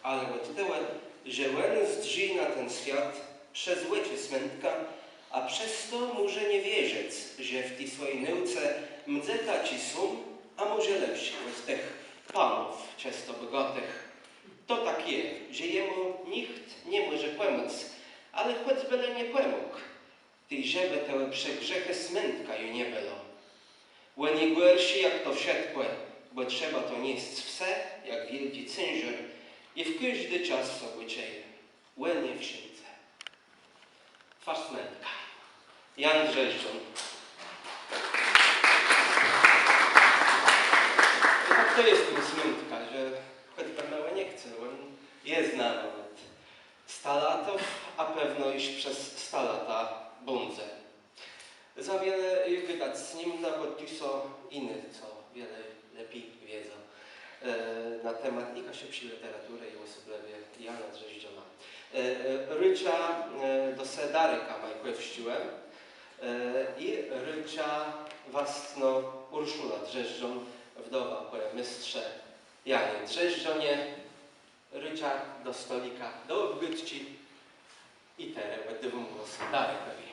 ale od tego, że łen zdrży na ten świat przez łecie smętka, a przez to może nie wierzyć, że w tej swojej nauce mdzeta ci są, a może lepsi od tych panów często bogatych. To tak je, że jemu nikt nie może pomóc, ale choć byle nie pomógł, tej żeby te przegrzechy smętka ju nie było. Łenie gorsi jak to wsiadłe, bo trzeba to nieść wse, jak wielki cynżer, i w każdy czas obyczaje. Łenie wszędzie. Twarz smętka. Jan Drzeżdżon. I tak to jest u smętka, że choć pewno nie chce, on jest znany od 100 latów, a pewno już przez 100 lata bądze. Za wiele wydać z nim, bo tu są inne, co wiele lepiej wiedzą na temat i kasiepsi literatury i osobliwie Jana Drzeżdżona. Rycza do Sedaryka Majkłewściłem i rycza własno Urszula Drzeżdżon, wdowa po mistrze Janie Drzeżdżonie, rycza do stolika do obgydci i teraz będę wam głos Darykowi.